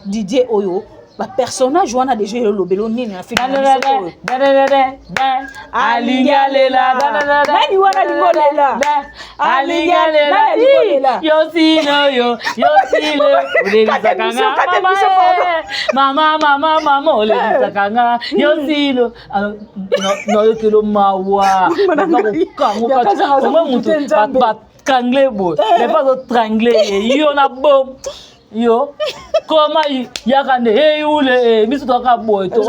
Didier Oyo. Ba personnage wana déjà le belo nini na film nani wana lingolela yo silo mama olelisa kanga yo silo no kilo mawa ba kangle bo mais pas de trangler yo na bom yo comment yakande ule biso toka boy to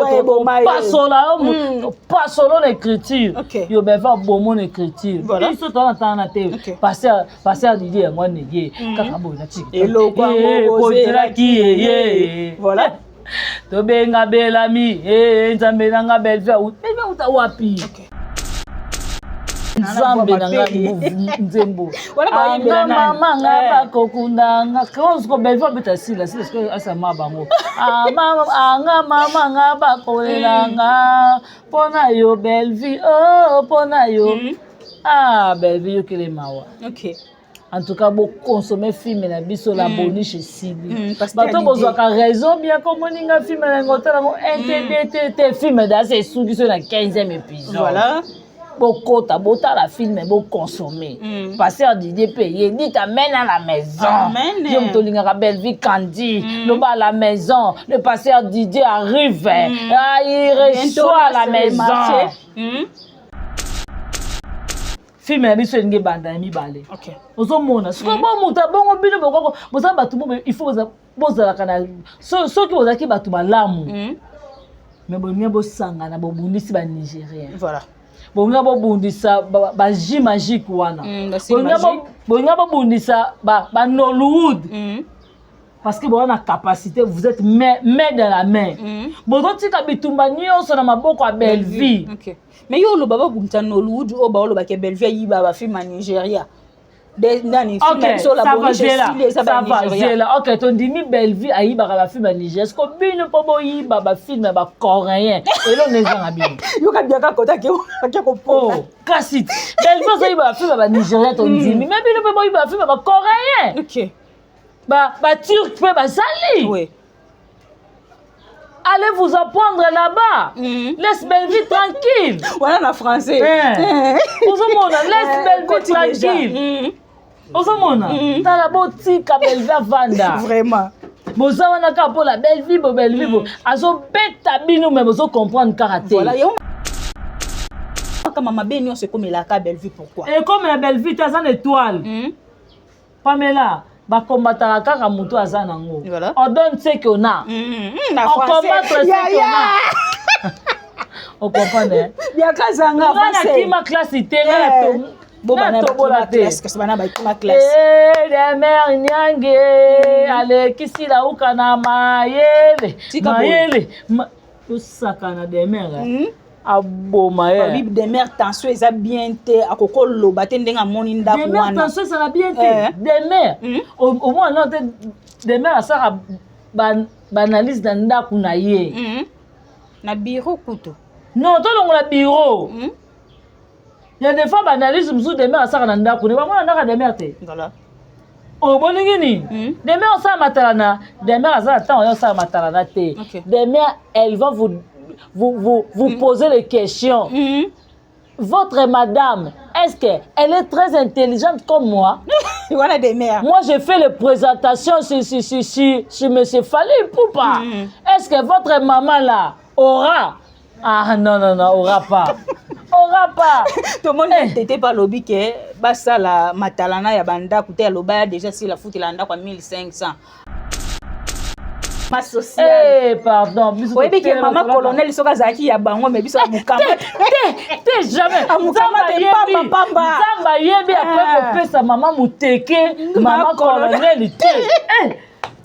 pas solo l'écriture yo ben va bon mon écriture biso to na te passer Didier ngo neye kaka boy na tiki eloko ngo qui voilà to benga belami nzambe nanga belva uta wapi Nzambe nanga nzembo anga mama nga bakokundanga ko belva beta sila sila asama bango anga mama nga bakolelanga pona yo belvi pona yo belvi yo kele mawa en tout cas beaucoup consommer film na biso la boniche sili bato bozwaka raison bien comme moninga film na ngotala ngo NTDT film da c'est suki sur la 15e épisode voilà bokota botala film et consommer passer Didier payer dit t'amène à la maison yo mtolingaka belle vie Candy le bas à la maison le passeur Didier arrive il reçoit à la maison film ya biso nge banda mi balé ozomona siko bo muta bongo bino boko boza batu bo il faut bozala kana soki bozaki batu malamu mais bonye bo sanga na bo bundisi ba Nigérien voilà bonga bo bundisa ba ji magique wana bonga bo bundisa ba Nollywood parce que bon na capacité vous êtes main dans la main bozo tika bitumba nyonso na maboko ya Belleville mais yo lo baba bundisa Nollywood o ba lo ba ke Belleville yiba ba film à Nigeria nani film so la bonne ça va OK ton dimi Belleville ayiba ba film à Nigeria est-ce que bino po bo yiba ba film ba coréen et lo nezanga bino yo ka biaka kota ke ko po kasi Belleville so yiba ba film ba Nigeria ton dimi mais bino po bo yiba ba film ba coréen OK ba turc pe ba sali oui allez vous apprendre là-bas laisse Belleville tranquille voilà na français ozomona laisse Belleville tranquille ozomona tala botika Belleville vanda vraiment boza wana ka po la Belleville azo beta bino mais bozo comprendre karaté voilà yo kama mabeni on se comme la ka Belleville pourquoi et comme la Belleville t'as une étoile Pamela ba combattre kaka muto aza nango on donne ce qu'on a on combattre ce qu'on a on comprend ya kazanga français qui ma classe itera bon bana ba classe parce bana ba ma classe les mères nyange ale kisila ukana mayele to sakana des mères aboma bible des mères tension eza bien te akoko loba te ndenga moni ndako wana des mères tension ça la bien te des mères au moins non des mères ça banalise dans ndako na ye na bureau kuto non to longola bureau il y a des fois banalise musu des mères ça na ndako ne ba mona ndaka des mères te voilà o boningi ni des mères ça matalana des mères ça temps yo ça matalana te des mères elles vont vous posez les questions. Votre madame, est-ce qu'elle est très intelligente comme moi? Voilà des mères. Moi, j'ai fait les présentations sur M. Fally Ipupa. Est-ce que votre maman là aura? Ah non, aura pas. Aura pas. Tout le monde n'était pas lobby que basa la matalana ya banda coûter loba déjà si la foot landa quoi 1500. Eh pardon oui mais que maman colonel soka zaki ya bango mais biso mukamba te jamais pamba yebi après pesa maman muteke maman colonel te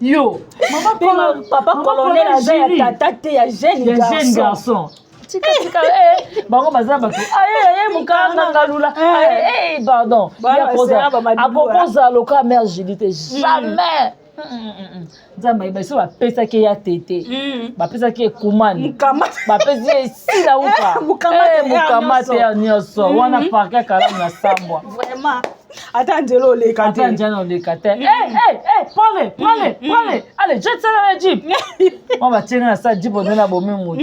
yo maman papa colonel azaya tata te ya jeune garçon tika bango baza bato mukanga ngalula pardon akokoza loka mère Judith jamais nzamba ibaso bapesaki ya tete bapesaki ekumani bapesi esila uka mukamate ya nyonso wana parke kalamu na sambwa vraiment ata njelo oleka te prends-le allez allez jette ça dans la jeep on va tirer ça jeep on a bomé moto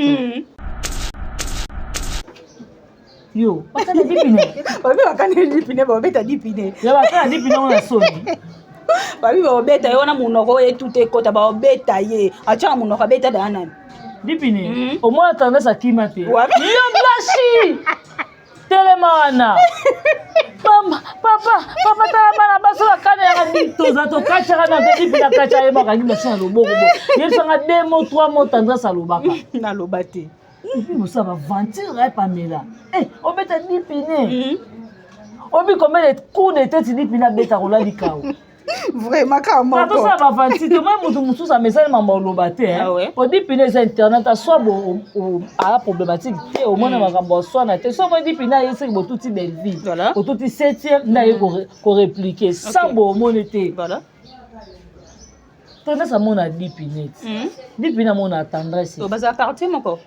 yo bakana dipine babi bakana dipine babeta dipine ya bakana dipine on a soni babi babeta yo na munoko ye tout ekota babeta ye acha munoko abeta dana dipine au moins tendance à kimate yo blashi telemana papa tala bana baso bakana ya ditoza to kacha na dipine kacha ye bakangi basana loboko bo ye sanga 2 mots 3 mots tendance à lobaka na lobate Nous avons vendu Pamela. Eh, on met un dipine. On met combien de coups de tête dipine à bêta rola di kao. Vraiment comment. Quand ça va vendu, tout le monde ça message maman lobate hein. On dipine les internet à soit bon à problématique au moins on va rembourser na te soit on dipine à essayer de tout belle vie. Voilà. Au tout 7e na ko répliquer sans bon monété. Voilà. Tendance à mon a dipine. Dipine à mon a tendresse. Au bazar quartier mon corps.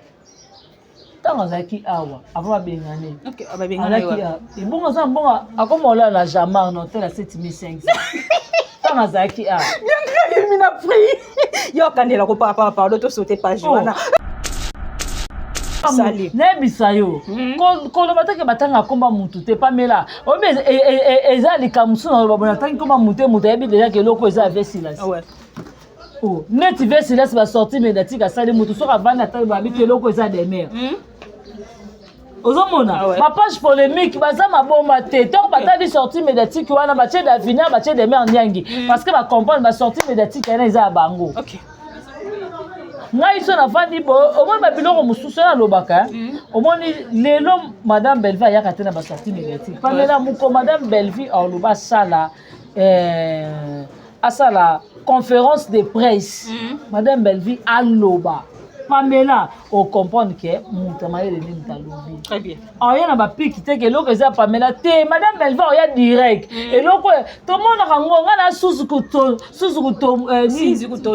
Tant azaki awa avant bengane OK aba bengane wa et bon ça bon akomola la jamar no tel à 7500 tant azaki a bien grave mina prix yo kanela ko papa to sauter page wana sali ne bisayo ko lo batake batanga komba mutu te Pamela o be ezali kamsu na lo babona tangi komba mutu yebi déjà que loko eza avec silence ouais. Oh, net verse laisse va sortir médiatique à ça les motos sur avant attendre ba bi loko eza des mères. Ozomona ma page polémique baza maboma te tant batali sortie médiatique wana ba tche d'avenir ba tche des mères nyangi parce que ba comprendre ba sortie médiatique ena eza bango. OK. Ngai so na vandi bo au moins ba biloko mususu na lobaka au moins lelo madame Belleville ya katena ba sortie médiatique. Pamela muko madame Belleville au loba sala à ça la conférence de presse madame Belleville à loba Pamela on comprend que mutamale de nintalobi très bien alors yana ba pique te que loko za Pamela te madame Belleville ya direct et loko to mona kangonga na suzuku to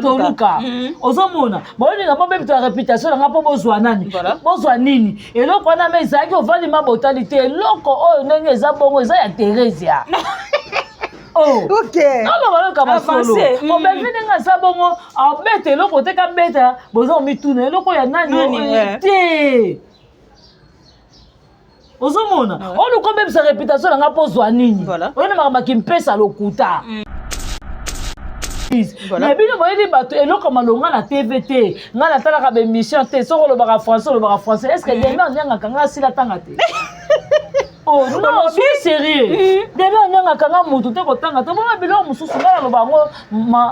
luka ozomona boni na bombe ta réputation na ngapo bozwa nani bozwa nini et loko na meza ki ovali ma botalité loko oyo ndenge za bongo za ya Teresia. Oh, OK. Alors voilà solo. On va venir à ça bongo, en bête le côté ka bête, bozo mi tourner le ko ya nani té. Ozomona. On nous quand même sa réputation na pozwa nini. On na mama ki mpesa lokuta. Mais bino boyeli bato eloko malonga na TVT, nga na tala ka be mission te soko lo baka français. Est-ce que demain nyanga kanga sila tanga te? Oh non, c'est sérieux. Demain on a kanga mutu te ko tanga. To bona biloko mususu ngala lo bango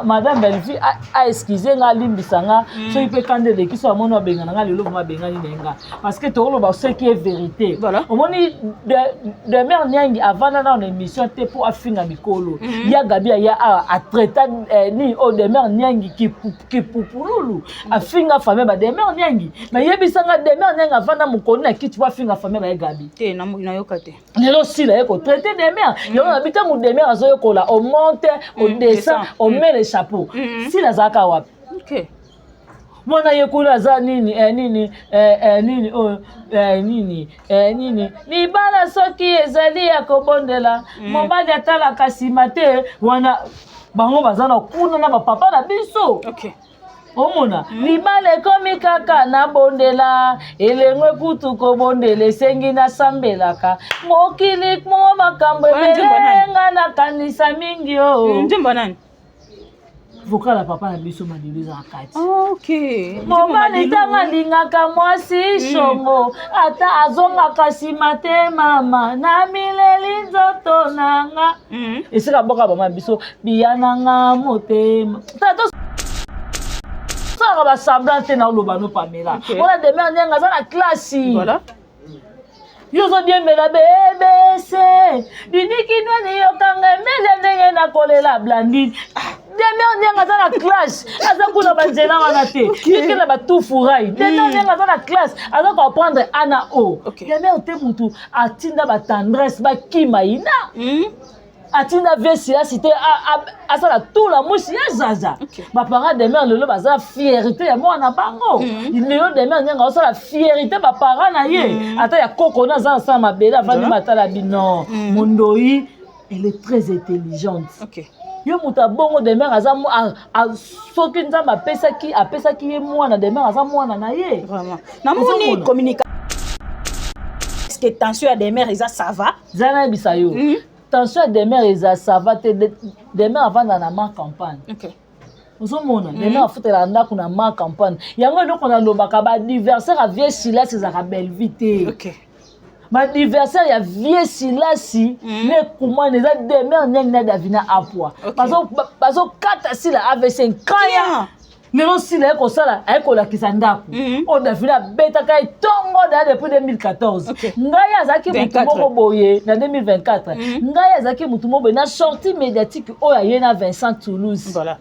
madame Belleville a excusé nga limbisanga so ipe kande de kiso amono bengana nga lelo ma bengani nenga parce que to lo ba ce qui est vérité. Voilà. On moni demain nyangi avant na émission te pour afinga mikolo. Ya Gabia ya a traiter ni o demain nyangi ki pupululu afinga famille ba demain nyangi. Mais yebisanga demain nyangi avant na mukoni na kiti wa finga famille ba Gabi. Te na yoka. Lelo sila eko traiter des mères yo habita mu des mères azoyo kola on monte on descend on met les chapeaux sila zaka wapi. OK mona yekula za nini ni bala soki ezali ya kobondela mobali atala kasima te wana bango bazana kuna na papa na biso. OK omona libale komi kaka na bondela elengwe kutu ko bondele sengi na sambelaka mokili mo makambo elenga na kanisa mingi o ndimba nani vocal la papa na biso madiliza akati. OK mobali tanga lingaka mwasi shongo ata azonga kasima te mama na mileli nzoto nanga esika boka mama biso biyananga motema tato va semblant na lobano Pamela. On a des mères nyanga za la classe. Voilà. Yo zo bien mela BBC. Diniki nani yo kanga mele ndenge na kolela blandine. Des mères nyanga za la classe. Aza kuna banjena wana te. Kiki na batu furai. Des mères nyanga za la classe. Aza ko prendre ana o. Des mères te mutu atinda ba tendresse ba kimaina. Atina vesi la cité à ça la tout la mouche ya zaza ba parents de mère lelo baza fierté ya mwana bango lelo de mère nyanga ça la fierté ba parents na ye ata ya koko na za ensemble bela vandi matala bino mondoi elle est très intelligente. OK yo muta bongo demer aza soki nzambe apesaki ye mwana demer aza mwana na ye vraiment namoni communication est-ce que tension ya demer eza ça va zana bisa yo tension ya demer eza ça va te demer avanda na ma campagne OK ozomona demer afutela ndako na ma campagne yango eloko nalobaka baadversaire ya vie Silas ezaka belle vie te OK baadversaire ya vie Silasi ne kumana eza demer ndenge na davina apwa bazokata sila AVC nkaya lelo sila ekosala ayekolakisa ndako oyo davina abetaka etongo daya depuis 2014 ngai azalaki mutu moko boye na 2024 ngai azalaki mutu moko boye na sortie médiatique oyo aye na Vincent Toulouse voilà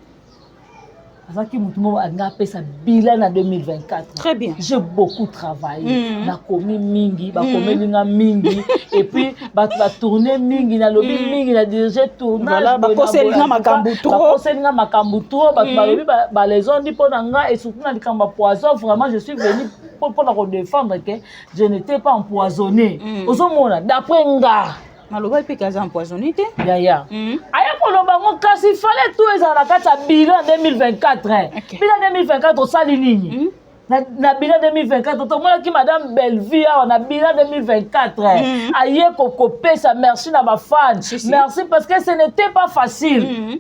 azaki mutu moko anga apesa bilan en 2024. Très bien. J'ai beaucoup travaillé. Na komi mingi, ba komelinga mingi et puis ba tourner mingi na lobby mingi na diriger tournage. Voilà, ba koselinga makambu trop. Ba koselinga makambu trop, ba lobby ba les ont dit pona nga et surtout na likamba poison vraiment je suis venu pour la défendre que je n'étais pas empoisonné. Ozomona d'après nga maloba pe kaza empoisonné te yaya aya koloba ngo kasi fallait tout ezala kati ya bilan 2024 bilan 2024 osali nini na bilan 2024 tomonaki madame Bellevue awa na bilan 2024 aye kokopesa merci na bafan merci parce que ce n'était pas facile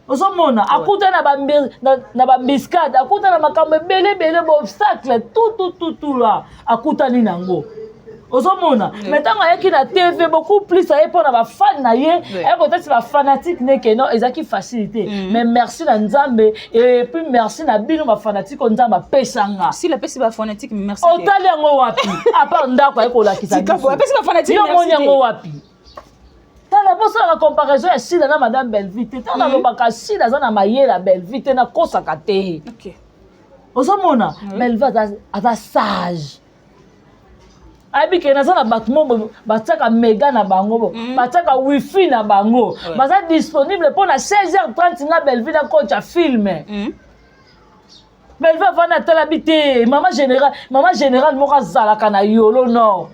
ozomona akuta na bambiscade akuta na makambo ebele baobstacle tout là akutani nango ozomona maintenant ayeki na TV beaucoup plus aye pona ba fan na ye peut-être ba fanatique neke non ezaki facilité mais merci na Nzambe et puis merci na bino ba fanatique Nzambe pesanga si la pesi ba fanatique merci otali yango wapi à part ndako ayeko la kisaki ba pesi ba fanatique merci yo moni yango wapi tala bosa la comparaison ya Sila na madame Bellevue tala lobaka Sila za na mayela Bellevue na kosaka te OK ozomona Bellevue ata sage abike naza na batmo bataka méga na bango bataka wifi na bango baza disponible pour na 16h30 na Bellevue na coach film Bellevue va na tala bité maman général moko azalaka na yolo nord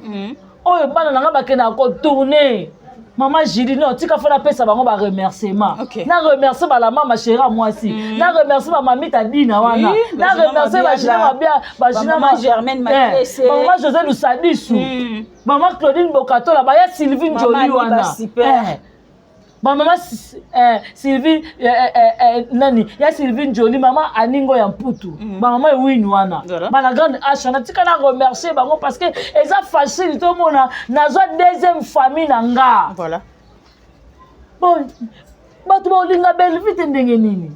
oyo bana nanga bakena ko tourner maman Julie non tika fona pesa bango ba remerciement na remercier ba la mama chérie moi aussi na remercier ba mami Tadina wana na remercier ba Gina bien ba Gina maman Germaine Makiese maman José Lusadisu maman Claudine Bokato la ba ya Sylvie Jolie wana ba maman Sylvie nani ya Sylvie Jolie maman Aningo ya Mputu ba maman Win wana ba la grande H na tika na remercier bango parce que eza facile to mona nazo deuxième famille nanga voilà bon batu ba linga Bellevue te ndenge nini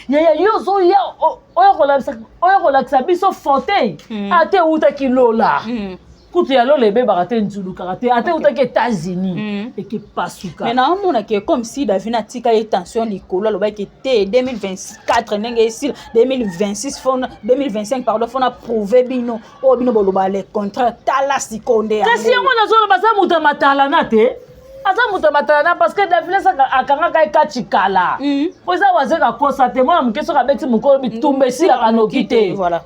yaya yozo ya oyo kolakisa biso fauteuil ate uta kilola kutu ya lolo ebebaka te nzuluka te ate utaki États-Unis eke pasuka mais na omona ke comme si davina tika ye tension likolo alobaki te 2024 ndenge esila 2025 pardon fona prouver bino oyo bino boloba le contrat tala sikonde kasi yango nazoloba aza moto ya matalana te aza moto ya matalana parce que davina akangaka ekati kala po eza wazeka kosa te mwana moke soki abeti mokolo bitumba esilaka noki te voilà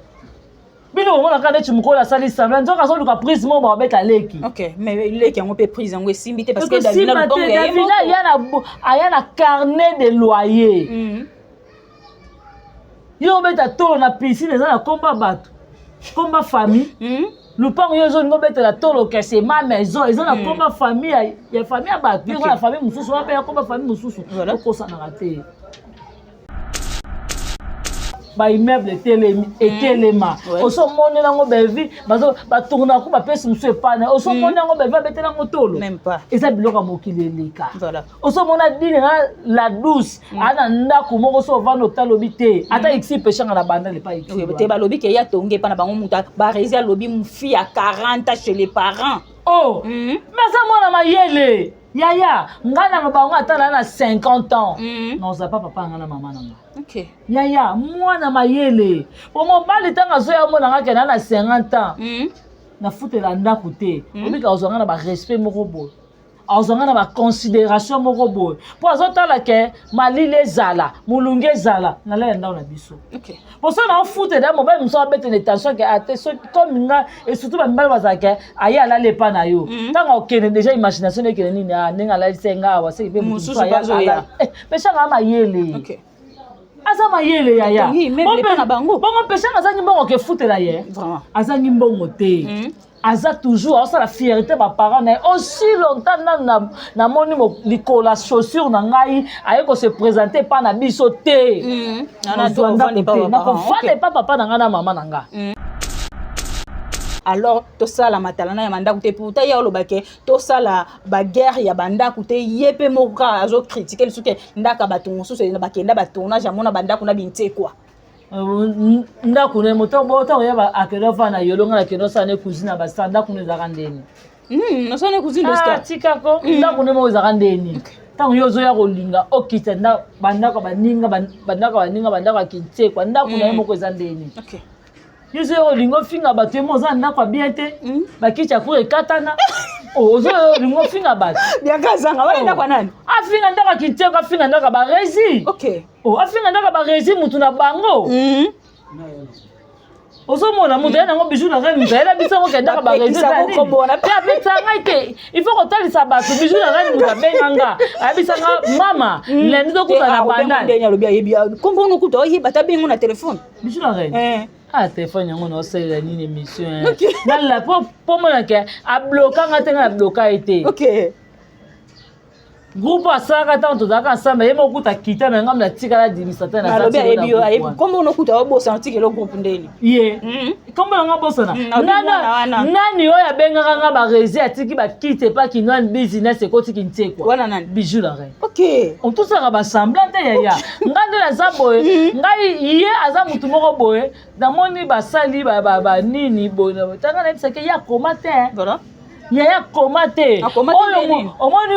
bino omona kaka neti mokolo asali semblant nzoka azoluka prise mo babeta leki OK mais leki yango mpe prise yango esimbi te parce que davina aya na carnet de loyer yo obeta tolo na piscine eza na komba bato komba famille lupango yo ezolinga obetela tolo kese ma maison eza na komba famille ya famille ya bato yo na famille mosusu wana mpe ya komba famille mosusu okosanaka te ba immeuble etelema oso moni nango Bellevue batourna ko bapesi musu epana oso moni nango Bellevue abetela ngo tolo même pas eza biloko ya mokili eleka voilà oso mona dine na la douce ana ndako moko so vando talobi te ata ixi pechanga na banda le pas ixi te balobi ke ya tonge pana bango muta ba rési alobi mu fille à 40 ans chez les parents oh mais ça mona mayele yaya ngana no bango atala na 50 ans non ça pas papa ngana mama nanga OK yaya mwana mayele po mobali tanga zo ya mona ngaka na 50 ans na futela ndako te obika ozanga na ba respect moko bo azanga na ba considération moko boy po azotala ke malile zala mulunge zala na la ndao na biso OK pour ça na foot da mo ba mso abete ne tension ke ate so comme nga et surtout ba mbala bazaka ayi ala lepa na yo tanga okene déjà imagination ekene nini ninga la senga wa se be musu ya pesha nga mayele OK aza mayele yaya bongo pesha azangi mbongo ke futela ye vraiment azangi mbongo te aza toujours ça la fierté ba parents na aussi longtemps na moni likola chaussure na ngai aye ko se présenter pa na biso te na ko fande pa papa na nga na mama na nga alors to sala matalana ya mandaku te pourtant ya olobake to sala ba guerre ya bandaku te yepe moka azo critiquer le suke ndaka batongo so na bakenda batonnage amona bandaku na binte quoi ndaku ne moto boto ya ba akelo fa na yolonga na keno sa ne cousine ba sanda ku ne za kandeni no sa ne cousine de sta tika ko ndaku ne mo za kandeni tango yozo ya kolinga okita nda bandaka baninga bandaka akinte kwa ndaku ne mo ko za ndeni OK yezo ya kolinga finga bato mo za ndako bien te bakicha ko ekatana ozo lingo finga bato bien kazanga wala ndako nani afinga ndako akinte ko afinga ndako ba rezi OK afinga ndako ba rezi mutu na bango ozomona mutu ya nango bijou na reine mutu ayela biso ngo kendaka ba rezi pe apesanga ite il faut kotalisa bato bijou na reine mutu abenganga ayebisanga mama lendi tokuta na bandani kombo nokuta oyeba ta bengo na telefone bijou na reine téléphone yango na osalela nini émission nala po monake ablokanga te nga abloka ete OK groupe asalaka ntango tozalaka ensemble ye mokuta kita me ngam na tikala administrateur na alobi ayebi kombo onokuta obosana otikela groupe ndeni ye kombo nanga bosana nani oyo abengaka nga baresi atiki bakite pa kinwani business ekotiki ntekwa wana nani bijou la reine OK otusaka basemblant te yaya ngai nde naza boye ngai ye aza mutu moko boye namoni basali banini boye tanga nayebisake ya koma te voilà yaya koma te omoni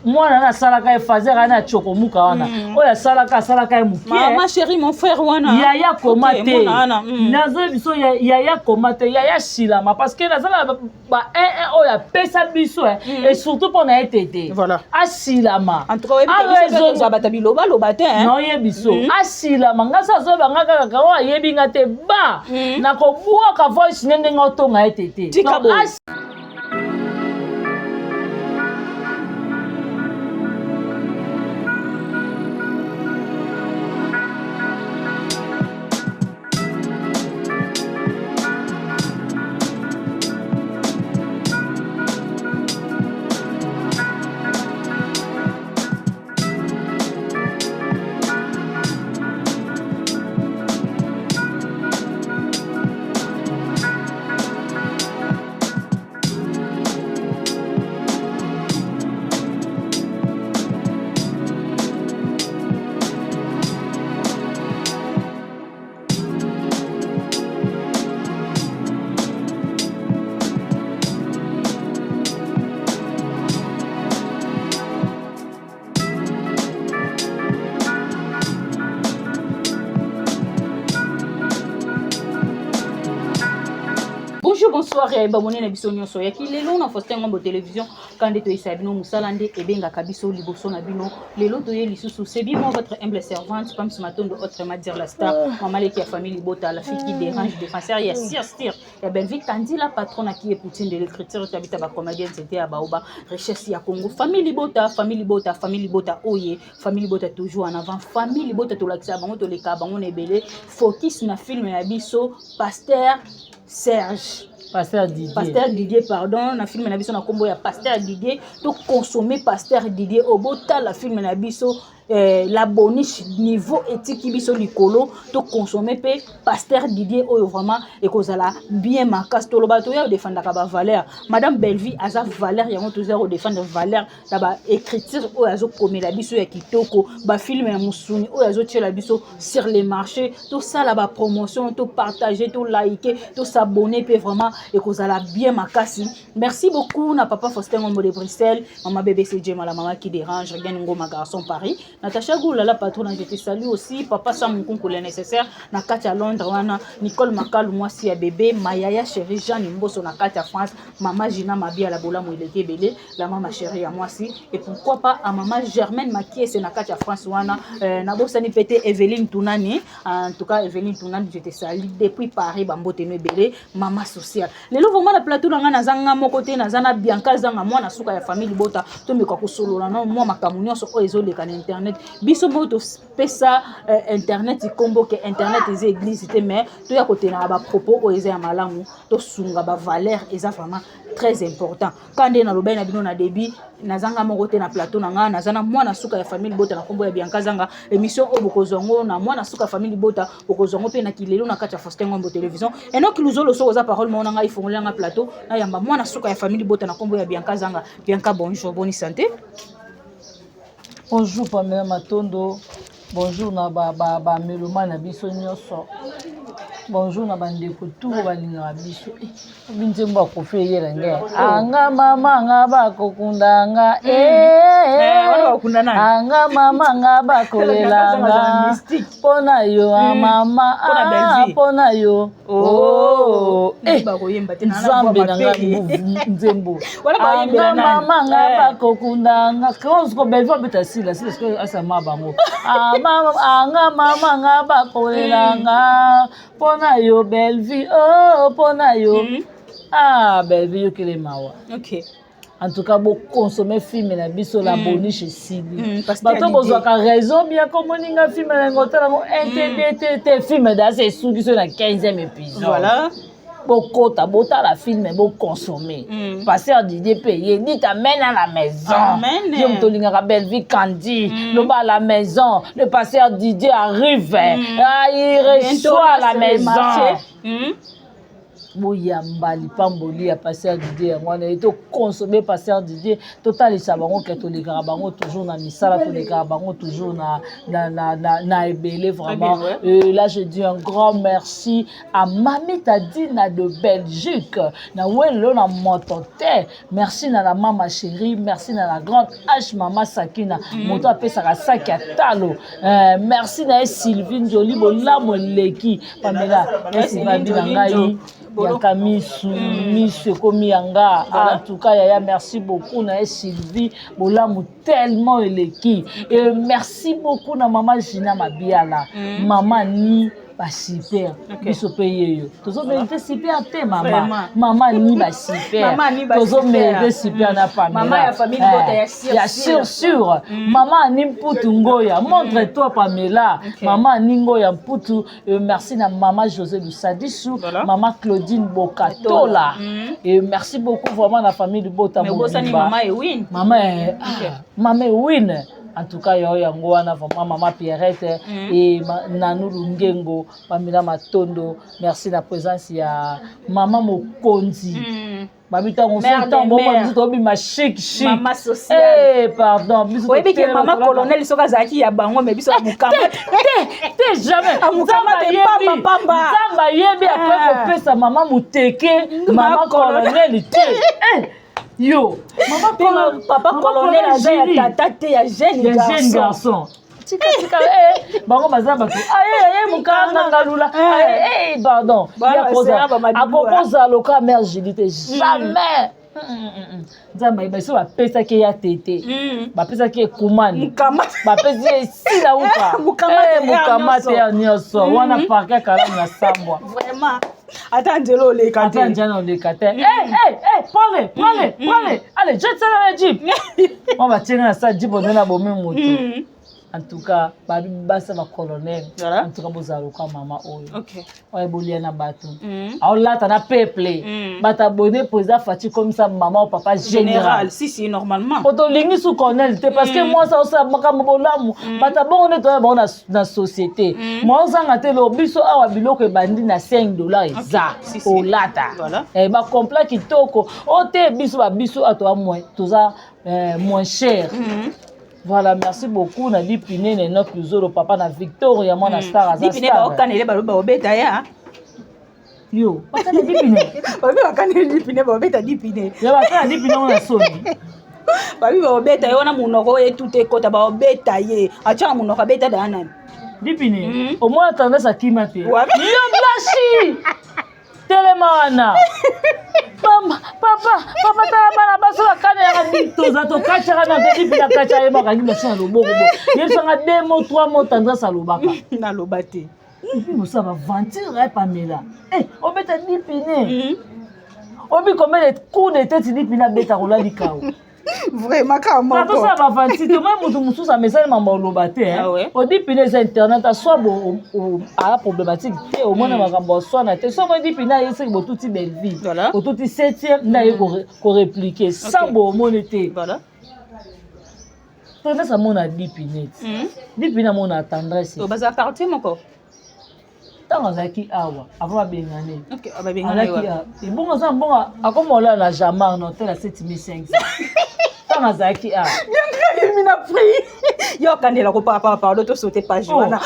mwana na asalaka ye fazer ana chokomuka wana oyo asalaka ye mokie ma chérie mon frère wana yaya koma te naza biso yaya koma te yaya silama parce que nazala ba oyo apesa biso et surtout mpona ye tete asilama bata bilobaloba te noyebi so asilama nga so azoyebanga kaka oyo ayebi nga te ba nakobwaka voice nde ndenge otonga ye tete Bonjour, bonsoir, babone na biso nyonso ya kilelo na Faustin Ngombo télévision quand to isabino musalande ebenga kabiso liboso na bino lelo to ye lisusu c'est bien votre humble servante comme ce matin de autrement dire la star maman qui a famille Bota la fille qui dérange défenseur ya Sir ya Belvique Kandi la patronne qui est poutine de l'écriture tabita ba comédienne c'était à Baoba richesse ya Congo famille Bota oye famille Bota toujours en avant famille Bota to lakisa bango to leka bango nebele focus na film ya biso Pasteur Pasteur Didier, pardon, na film na biso na kombo ya Pasteur Didier, to consommer Pasteur Didier obota la film na biso la boniche niveau éthique biso likolo to consommer pe Pasteur Didier oyo vraiment ekozala bien makasi to loba to ya défendre ka ba valeur madame Belvie aza valeur yango to zero défendre valeur na ba écriture oyo azo komela biso ya kitoko ba film ya musuni oyo azo tiela biso sur les marchés to ça la ba promotion to partager to liker to s'abonner pe vraiment et kozala bien makasi. Merci beaucoup na papa Faustin Ngombo de Bruxelles, maman BBC Djema, la maman qui dérange, Regan Ngoma garçon Paris, Natacha Goula la patronne, je te salue aussi, papa Sam Moukonko le nécessaire, na Katia Londres, wana Nicole Makal, moi si ya bébé, Mayaya chérie, Jeanne Mboso na Katia France, maman Gina Mabia la bola mouilete belé, la maman chérie à moi si, et pourquoi pas à maman Germaine Makie, c'est na Katia France, wana, na bosani pété Evelyne Tounani, en tout cas Evelyne Tounani, je te salue, depuis Paris, Bambote Nebele, maman sociale. Les louvres, moi, le plateau, na zanga mon côté, na zana Bianca zanga, moi, na souka ya famille bota, to me kako solo, na moi, ma camunion, so, oezo, les can internet, biso moto, pesa, internet, i combo, que internet, les églises, mais, to ya côté, na ba propos, oezo, ya malamu, to sunga, ba valeur, et ça, vraiment, très important. Quand on a le bain, na débit, na zanga mon côté, na plateau, na zana, moi, na souka ya famille bota, na combo, ya Bianca zanga, émission, obokozongo, na moi, na souka famille bota, obokozongo, pe na kilelo, na Katia Faustin Ngombo télévision, et non, qui nous ont le soir aux paroles, mon anga, ils font un plateau, na yamba, moi, na souka ya famille bota, na combo, ya Bianca zanga, Bianca, bonjour, bonne santé. Bonjour, Pamela Matondo. Bonjour, na Meloma, na biso nyoso. Bonjour, na bandeko tout balinga biso. Binzemba ko fe yela nge. Anga mama nga ba kokundanga anga mama nga ba kolelanga. Pona yo mama pona yo. Oh ba ko yemba tena na Zambe na nga nzembo. Anga mama nga ba kokundanga. Quand ko belva beta sila parce que asa mabango. Anga mama nga ba kolelanga. Pona yo belle vie, oh pona yo. Ah belle vie yo kele mawa. OK. En tout cas, beaucoup consommer film na biso la boniche Sili. Bato bozwa ka raison bien comme ninga film na ngotala ngo NTDT film da c'est sous qui sont na 15e épisode. Voilà. Beaucoup ta bota la film beau consommer. Passer d'idée payer, dit t'amène à la maison. Amen. Yo mtolinga ka belle vie Candy, le bas à la maison, le passeur Didier arrive. Ah, il reçoit à la maison. Boyamba lipamboli ya pasteur Didier ngwana eto consommer pasteur Didier total isabango ke to ligara bango toujours na misala to ligara bango toujours na ebele vraiment. Là je dis un grand merci à Mamita Dina de Belgique na welo na motote, merci na la mama chérie, merci na la grande H mama Sakina moto apesa ka saki ya talo, merci na Sylvine Jolie bolamo leki Pamela merci babina ngai Yaka misu komi yanga. En tout cas, Yaya, merci beaucoup na Sylvie Bolamu tellement eleki. Et merci beaucoup na maman Gina Mabiala. Maman ni ba super. Biso paye yo. Tozo mérite super te maman. Maman ni ba super. Tozo mérite super na Pamela. Maman ya famille bota ya sûr. Maman ni mputu ngoya. Montre-toi Pamela. Maman ni ngoya mputu. Merci na maman José Lusadisou, maman Claudine Bokatola. Et merci beaucoup vraiment la famille de Bota Mouba. Maman Ewin. Maman Ewin. En tout cas, yango wana vraiment maman Pierrette et Nanou Lungengo, Pamela Matondo. Merci la présence ya maman Mokonzi. Babita on s'entend bon ma chic. Maman sociale. Pardon. Oui, mais que maman colonel soka zaki ya bango mais biso mukama. T'es jamais. Mukama te pamba. Zamba yebi après ko pesa maman muteke, maman colonel te. Yo, papa colonel a tata ya jeune garçon. Tika bango bazaba tu. Mukanga ngalula. Pardon. Akokoza loka mère Judith jamais. Nzamba ibaso ba pesa ke ya tete. Ba pesa ke kumani. Ba pesa sila upa. Mukamate ya nyoso. Wana parka kala na sambwa. Vraiment. Attends, les cantés. Prends-les. Allez, jette ça dans la jeep. On va tirer ça jeep, on donne la bombe moto. En tout cas, basa va colonel. En tout cas, vous allez voir maman. Ok. On est boulé na bateau. Alors là, t'as peuple. Bata abonné pour ça, fati comme ça, maman ou papa général. Si, normalement. Pour ton ligne sous colonel, parce que moi, ça, makamabolam. Bata bon, on est dans la société. Moi, on s'en a été l'obiso à Wabilo que bandi na $5 et ça. Au lata. Et bah, complet qui toko. Oh, t'es biso à toi, moins. Tout ça, moins cher. Voilà, merci beaucoup. Na Lipine, na Nokuzoro, papa na Victoria, moi na Star Azar. Lipine ba okanele ba obeta ya. Yo, bakana dipine. Babi bakana dipine, babeta dipine. Ya bakana dipine on a soni. Babi babeta yo na munoko e tout ekota babeta ye. Acha munoko beta dana. Dipine. Au moins tendance à kimate. Yo blashi. Telemana. Papa tala bana baso bakana ya toza to kacha na dipine kacha ye bakangi na sana loboko bo. Yeso nga 2 mots 3 mots tendance à lobaka. Na lobate. Ça va ventir Pamela. Eh, on met un dipine. On met combien de coups de tête dipine à bêta rola di kao. Vraiment comme moi. Quand ça va ventir, tout le monde ça message maman lobate hein. On dipine sur internet à soit bon à problématique au moins na makambo soit na te soit dipine à essayer bo tout belle vie. Au tout 7e na ko répliquer sans bon monété. Voilà. Tendance à mon a dipine. Dipine à mon a tendresse. Au bazar quartier mon corps. Tant azaki awa avant bengane. OK, abengane wa. Et bon ça bon akomola la jamar no tel à 7500. Tant azaki awa. Bien que mina prix. Yo kanela ko papa l'auto sauter page wana.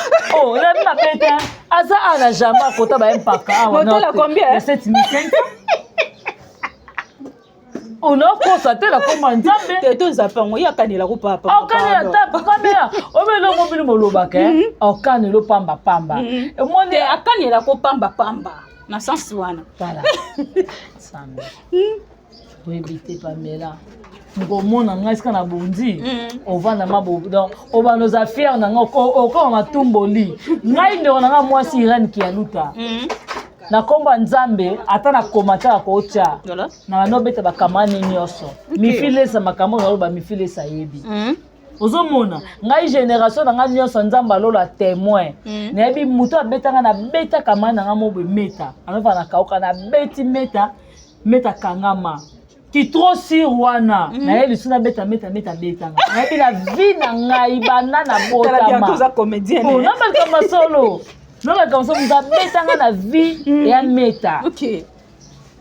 Oh, là ma pète. Asa ala jamar kota ba mpaka awa no. Tel combien? 7500. On a constaté la commande. T'es deux affaires, il y a kanela ko papa. Oh kanela tap kamera. O be lo mobile molobaka hein. O kanelo pamba. E mo ne akanela ko pamba. Na sens wana. Voilà. Sambe. Pour éviter Pamela. Ngomona ngaska na bondi. On va na mabo donc on va nos affaires na ngoko ko matumboli. Ngai ndo na mwasi Irene ki aluta. Na komba nzambe ata na komata ko tia na banobeta bakamani nyoso mifilesa makambo na ba mifilesa yebi ozomona ngai génération na ngai nyoso nzamba lola témoin na yebi muto abetanga na beta kamani na ngamo be meta anofa na kauka na beti meta kangama ki trop sur wana na yeli suna beta betanga na yebi la vie na ngai banana bota ma tala comédienne on a mal comme solo. Non, mais comme ça, vous avez la vie et un méta. Ok.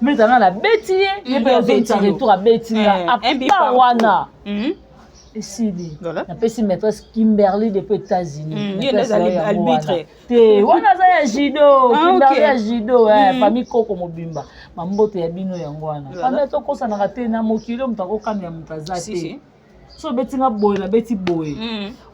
Méta dans la bêtise, et puis vous avez retour à bêtise. À Pawana. Et si, la petite maîtresse Kimberly depuis les États-Unis. Il y a des arbitres. On a un judo. Kimberly a judo. Famille Koko Mobimba. Mambote ya bino yangwana. Famille Toko Sanarate na Mokilo, Mutako Kamia Mutazate. So betinga boy na beti boy.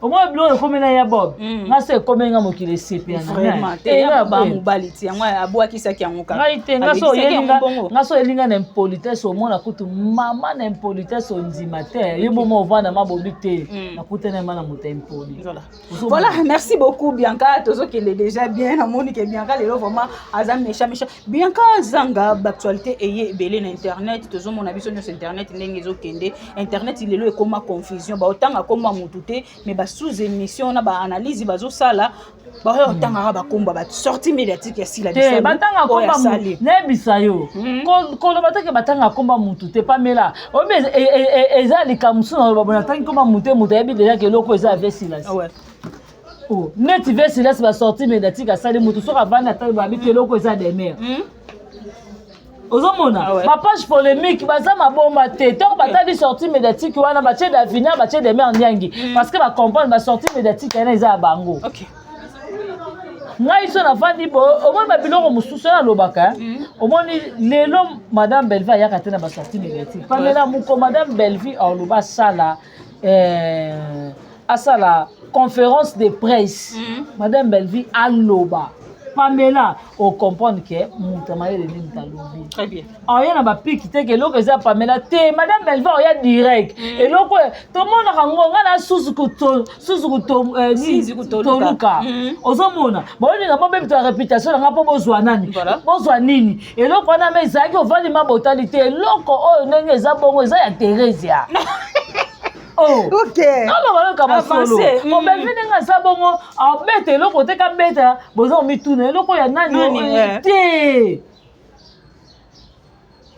Au moins blo ko mena ya bob. Na se ko menga mokile sepi na. Vraiment. Te ya ba mobali ti yango abwa kisaki yango ka. Ngai te ngaso yelinga. Ngaso yelinga na impolitesse au moins na kutu mama na impolitesse on ndima te. Yebo mo vana mabobi te. Na kutena mana muta impoli. Voilà, merci beaucoup Bianca. Tozo qui est déjà bien na Monique Bianca le vraiment azam méchant. Bianca zanga d'actualité eye belé na internet. Tozo mon avis sur internet ndenge zo kende. Internet il est le comment confusion ba otanga komba mutute mais ba sous émission na ba analyse bazo sala ba otanga ba komba ba sortie médiatique ya sila biso batanga komba ne bisayo ko lo bataka batanga komba mutute Pamela o be eza likamsu na ba bona tangi komba mutute yebi déjà que loko eza avec silence ouais oh net vers silence ba sortie médiatique à sala mutu so ka bana ta ba bi que loko eza des mères ozomona ma page polémique baza maboma te tant batali sortie médiatique wana batie d'avenir batie de mer nyangi parce que ba comprendre ba sortie médiatique ena eza bango OK ngai so na fandi bo au moins ba biloko mususu na lobaka au moins lelo madame Belleville ya katena ba sortie médiatique Pamela muko madame Belleville au loba sala asala conférence de presse madame Belleville a loba Pamela, on comprend que mon travail est venu d'alobi. Très bien. Alors il y a ba pique te que loko za Pamela te madame Belleville il y a direct et loko tout le monde a ngonga na susu toluka. Ozomona. Bon ni na même ta réputation na po bozwa nani. Bozwa nini. Et loko na meza ki ovali ma botalité loko o ndenge za bongo za ya Teresia. Oh, OK. Alors voilà comme solo. On va venir à ça bongo, en bête le côté ka bête, bozo mi tourner le ko ya nani té.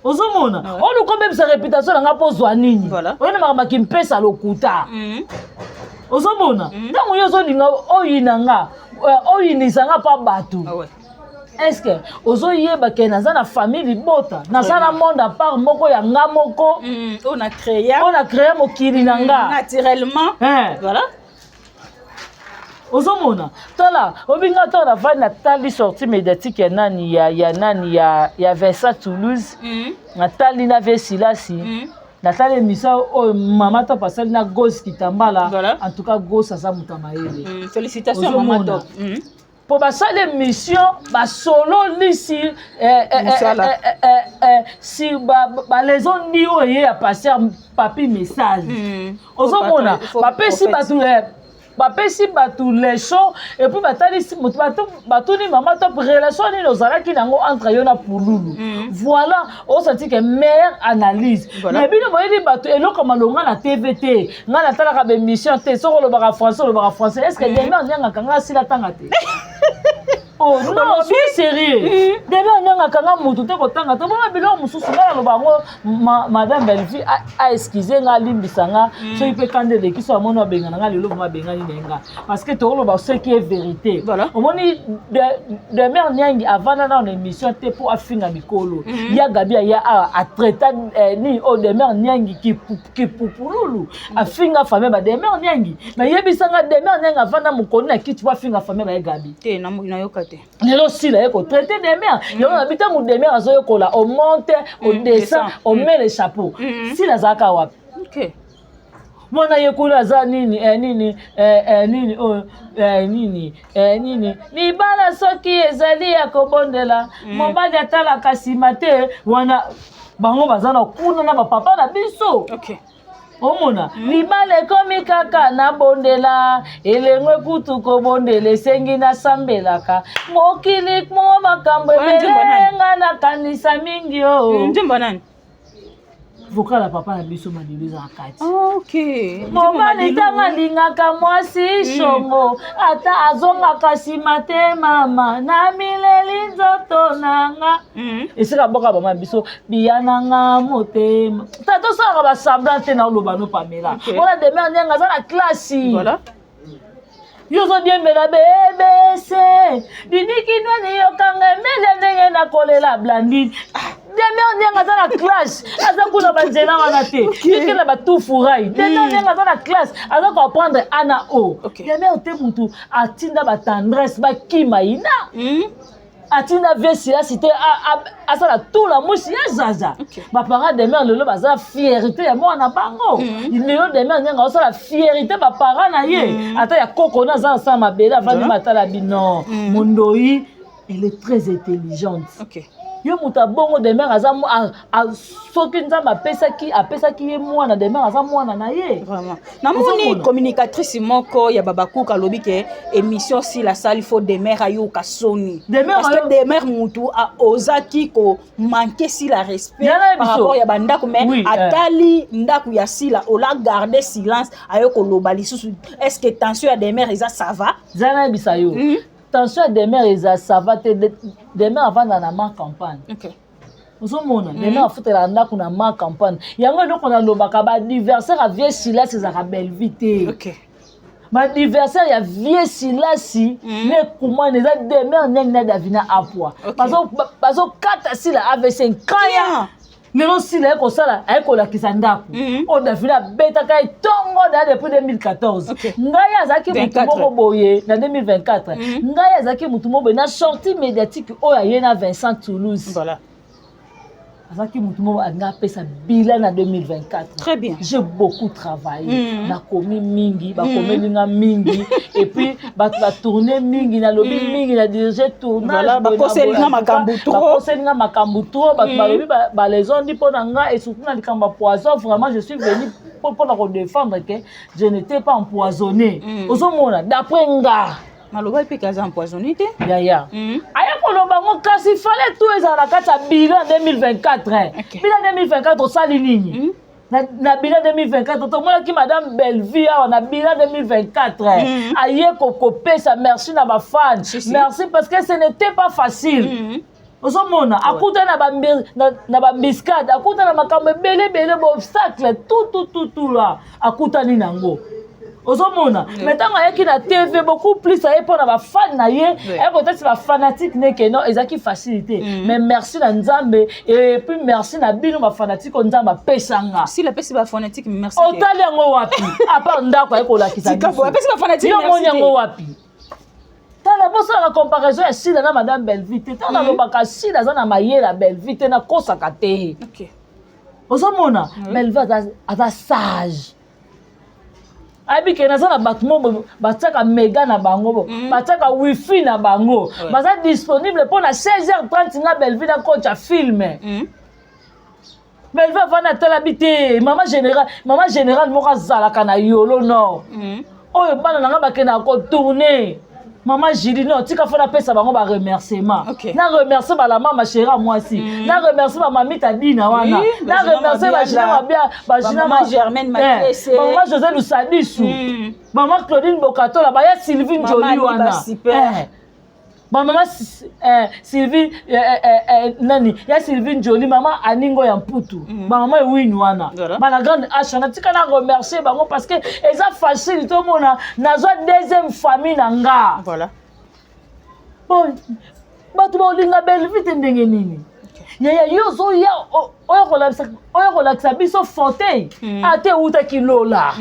Ozomona. On nous quand même sa réputation na pozwa nini. On na mama ki mpesa lokuta. Ozomona. Ntango yozo linga oyinanga, oyinisanga pa batu. Ah ouais. Est-ce que ozo yeba ke naza na famille bota naza na monde à part moko ya nga moko on a créé mokili nanga naturellement voilà ozomona tala obinga to na va na tali sortie médiatique ya nani ya Vincent Toulouse natali na Vesilasi natali émission oyo mama to pasali na Gos Kitambala en tout cas Gos aza muta mayele félicitations mama top pour basala émission basolo lisi si balaison ni oye ya passer papi message ozomona bapesi bato leçon et puis batalisi moto batuni mama top relation nini ozalaki nango entre yo na pululu voilà osati ke meilleure analyse mais bino boyebi bato eloko malonga na TVT nga natalaka bémission te soko olobaka français est ce que deme onyangaka nga asila tanga te oh non sois sérieux deme onyangaka nga motu te kotanga te bona biloko mosusu nga naloba yango madame Belfi a excuse nga alimbisa nga soki mpe kanda eleki so amoni abengana nga lelo bongo abengani na nga parce que tokoloba ce qui est vérité omoni deme onyangi avanda na na émission te mpo afinga mikolo ya gabi ya atraita ni o deme onyangi kipupululu afinga famille ba deme onyangi mais yebisanga deme onyangi avanda mokoni na kiti po afinga famille ba ya gabi te nayoka te lelo sila eko traité des mères yo na bita mu des mères azoyokola on monte on descend on met les chapeaux sila zaka wapi okay mwana yekula za nini libala soki ezali ya kobondela mobali atalaka nsima te wana bango baza na kuna na bapapa na biso okay omona libala ekomi kaka nabondela elengwe kutu kobondela esengi nasambelaka mokili mo makambo ebelenga na kanisa mingi o njemba nani vocal la papa na biso madiliza na kati okay mobali ntango alingaka mwasi shongo ata azongaka nsima te mama na mileli nzoto nanga esika boka bama biso biyananga motema ta tosalaka basemblant te na oloba no Pamela wana deme andenga aza na klasi yo ozodiembela BBC dinikinwani yokanga emele ndenge nakolela Blandine deme onyenga aza na classe aza kuna banzela wana te yekela batufurai deme onyenga aza na classe aza koapprendre A na O deme ote mutu atinda batendresse bakima ina atinda Vesilasi te asala tula musi ya zaza baparent deme lelo baza fierté ya mwana bango lelo deme onyenga osala fierté baparent na ye ata ya koko na aza nasala mabele avandi matala bino mondoi elle est très intelligente yo muta bongo de mère aza soki nzambe apesaki ye mwana de mère aza mwana na ye vraiment namoni communicatrice moko ya babakuka alobi ke émission si la salle faut de mère ayoka soni parce que de mère mutu a ozaki ko manquer si la respect par rapport ya bandako mais atali ndako ya sila ola garder silence ayoko loba lisusu est-ce que tension ya de mère eza ça va zana bisayo tension des mères eza ça va te des mères avant dans ma campagne ozomona des mères afutela ndako na ma campagne yango eloko na lobaka ba anniversaire a vie Silasi ezaka belle vite ba anniversaire ya vie Silasi ne comment eza des mères neng na davina apwa bazo kata sila avec 5 ans lelo sila ekosala ayekolakisa ndako oyo davina abetaka etongo na depuis 2014 ngai azalaki mutu moko boye na 2024 ngai azalaki mutu moko boye na sortie médiatique oyo aye na Vincent Toulouse azalaki mutu moko anga apesa bilan na 2024 très bien j'ai beaucoup travaillé nakomi mingi bakomelinga mingi et puis batourne mingi nalobi mingi na dirige tournage bakoselinga makambo trop bato balobi balezondi mpo na nga et surtout na likambo ya poison vraiment je suis venu pour na kodéfendre que je n'étais pas empoisonné ozomona d'après nga maloba pe kaza empoisonné te yaya aya koloba ngo kasi fallait tout ezala na kati ya bilan 2024 bilan 2024 osali nini na bilan 2024 tomonaki madame Belvi awa na bilan 2024 aye kokopesa merci na bafan merci parce que ce n'était pas facile ozomona akuta na bambiscade akuta na makambo ebele baobstacle tout là akutani nango ozomona maintenant ayaki na TV beaucoup plus aye pona ba fan na ye aye peut-être ba fanatique neke non ezaki facilité mais merci na nzambe et puis merci na bino ba fanatique nzamba pesanga si la pesi ba fanatique merci otali yango wapi à part ndako aye kolakisa ndako pesi ba fanatique merci yango wapi na poso la comparaison ya Sila na madame Belleville te na lobaka Sila za na mayela Belleville te na kosaka te OK ozomona Belleville ata sage ayebike naza na bato mo batiaka méga na bango batiaka wifi na bango baza disponible mpo na 16h30 nga Belleville akotya filme Belleville avanda atalabi te mama général moko azalaka na yolo nord oyo bana na nga bakendaka kotourne Maman Julie, non, tu as fait la paix, ça va on va remerciement. Na remercier la maman chérie moi aussi. Na remercier ma mamie Tadina wana. Na remercier ma Gina bien, maman Germaine Makiese. Maman José Lusadisu. Maman Claudine Bokato là, ya Sylvie Jolie wana. Maman Sylvie nani? Ya Sylvie Jolie, maman Aningo ya Mputu. Maman Winwana. Bana grande achana tika na remercier bango parce que eza facile to mona nazo deuxième famille nanga. Voilà. Bon, bato ba olinga Belleville ndenge nini? Ya yozo ya oyo kolakisa biso fauteuil. Ate uta kilola.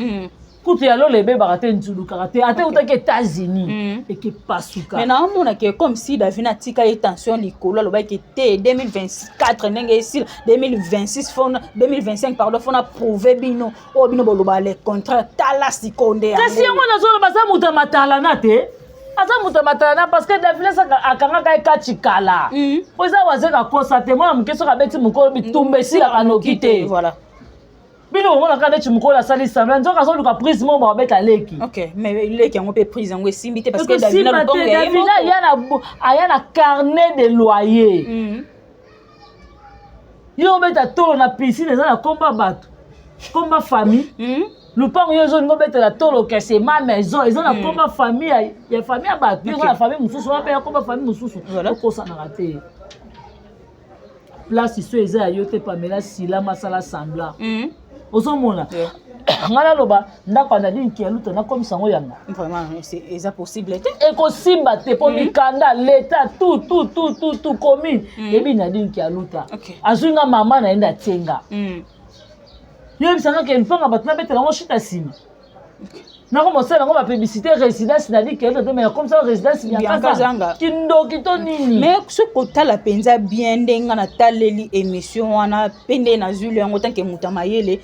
Kutu ya lolo ebe barate nzulu karate ate utaki États-Unis et qui pasuka mais na mona ke comme si Davina tika tension likolo loba ke te 2024 ndenge ici 2026 fona 2025 pardon fona prouver bino o bino boloba les contrats tala sikonde kasi yango nazolo baza muta matala na te aza muta matala na parce que Davina akanga kai kachikala oza wazeka kosa te mona mkeso kabeti mukolo bitumbe sila kanokite voilà. Bino on a quand tu me colles ça les semblant donc ça le prise mon ba beta leki. OK, mais leki on peut prise en simité parce que Davina le bon Davina il y a na carnet de loyer. Yo beta tolo na piscine za na combat bato. Combat famille. Le pang yo zo ngobeta la tolo que c'est ma maison, ils ont la combat famille, il y a famille à bato, il y a la famille mususu, on appelle combat famille mususu. Voilà ko ça na raté. Place iso eza yo te Pamela Sila masala semblant. Ozomona ngala loba ndako na dini ki luta na komisa ngo yanga vraiment c'est possible et ko simba te po mikanda l'état tout commune et bi na dini ki luta azunga mama na enda tenga yo bisanga ke mpanga batna betela ngo shita sima na ko mosela ngo ba publicité résidence na dini ki luta mais comme ça résidence bien kazanga kindoki to nini mais ce kota la penza bien ndenga na taleli émission wana pende na zulu yango tant que mutamayele.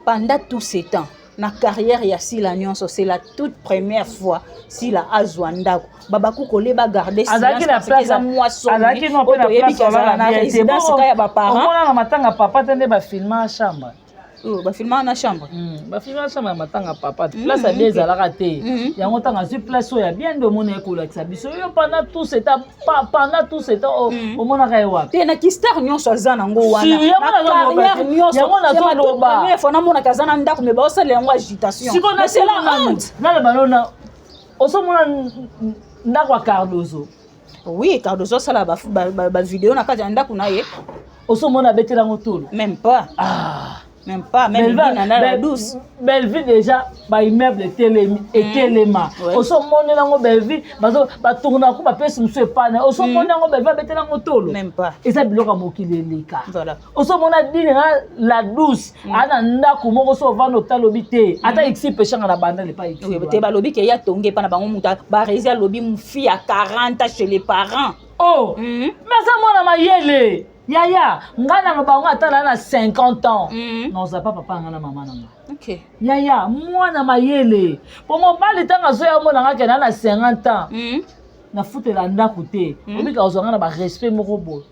Pendant tout ce temps, na carrière ya Sila Nyonso, c'est la toute première fois Sila Azwanda. Babaku kole ba garder silence parce que za moisson. Azaki no pe na place na résidence ya ba parents. On a matanga papa tende ba filmer chambre. Oh, ba filmer na chambre. Ba filmer chambre ya matanga papa. Place à des à la raté. Ya ngotanga sur place ya bien de mona ekola kisabiso. Yo pendant tout ce temps au mona kaiwa. Te na kistar Nyonso azana ngo wana. Carrière Nyonso. Ya mona to loba. Mais fona mona kazana ndako mais ba osala yango agitation. Mais c'est la honte. Na le balona. Oso mona ndako Cardozo. Oui, Cardozo sala ba vidéo na kati ya ndako na ye. Oso mona betela ngotolo. Même pas. Même pas, même la douce. Belleville déjà, ba immeuble et téléma. Oso mona nango Belleville, ba tourna ko ba pesi mso epana. Oso mona nango Belleville betela ngotolo. Même pas. Eza biloko mokili leka. Voilà. Oso mona dine la douce, ana ndako moko so vando talobi te. Ata exi pechanga na banda le pas exi. Oui, te ba lobi ke ya tonge pa na bango muta ba résia lobi mu fille à 40 ans chez les parents. Oh. Mais ça mona mayele. Yaya, ngana no bango atala na 50 ans. Non, ça pas papa ngana maman nanga. OK. Yaya, moi na mayele. Pour mon bali tanga so ya mona ngaka na 50 ans. Na futela ndako te. Obika ozanga na ba respect moko boy.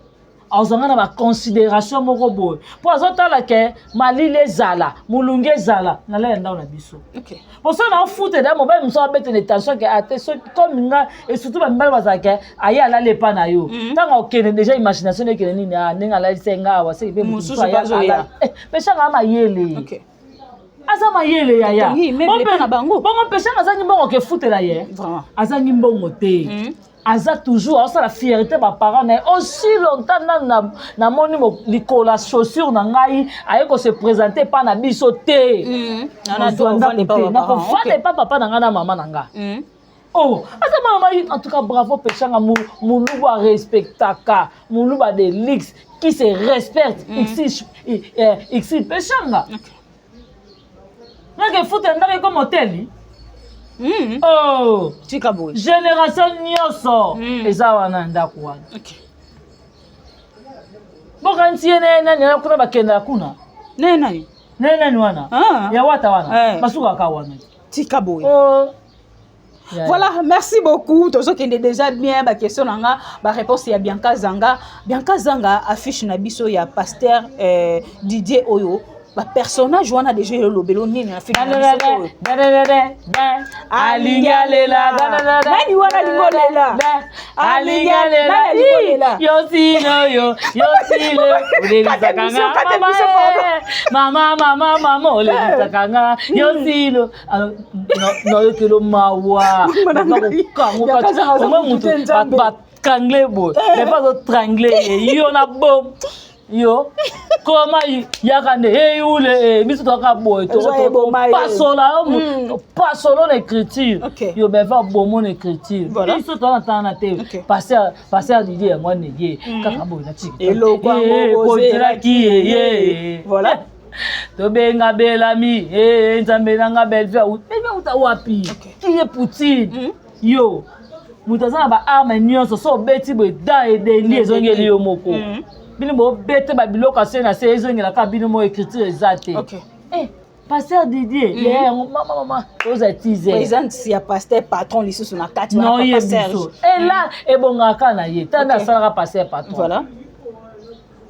Ozanga na ba considération moko boy. Po azotala ke malile zala, mulunge zala, na la ndao na biso. OK. Pour ça na futela mo ba mso abete ne tension ke ate so comme nga et surtout ba mbala bazaka aya la lepa na yo. Tanga okene déjà imagination ne kene nini ninga la senga wa se be mususu ya. Pesha nga mayele. OK. Aza mayele yaya. Bongo pesha nga zangi mbongo ke futela ye. Vraiment. Azangi mbongo te. Aza toujours ça la fierté ba parents na aussi longtemps na moni mo likola chaussure na ngai aye ko se présenter pa na biso te. Na vande pas papa na nga na maman na nga. Oh, asa mama en tout cas bravo pechanga mulubu a respectaka, mulubu a de lix qui se respecte ici pechanga. Nake foute ndake comme hôtel. Oh, tika boy génération nyonso eza wana ndako wana. OK Boka ntiene nani na kuna bakenda kuna. Nani Wana. Ya wata wana. Basuka ka wana. Tika boy. Oh. Voilà, merci beaucoup. Tozo kende déjà bien ba question nanga, ba réponse ya Bianca Zanga. Bianca Zanga affiche na biso ya pasteur Didier Oyo. Ba personnage wana déjà le lobelo nini na film na biso. Alingalela. Nani wana lingolela? Alingalela. Yo sino yo silo. Mama olelisa kanga. Yo silo. No yo kilo mawa. Kangle boy. Ne pas au trangle. Yo na bom. Yo, comment yakande ule biso toka boy to pas solo l'écriture. Yo ben va bon mon écriture. Biso to na te passer Didier moi neye kaka boy na tiki. Elo kwa mo ki voilà. To benga belami nzambe nanga belvia uta wapi. Qui est Poutine? Yo. Mutaza ba arme nyonso so beti bo da et de liaisongeli yo moko. Bino bo bete ba biloko asena se ezongela ka bino mo écriture exacte. OK. Pasteur Didier, maman, aux artistes. Présente si ya pasteur patron lisusu na kati na papa Serge. Et là et bongaka na ye. Tanda sala pasteur patron. Voilà.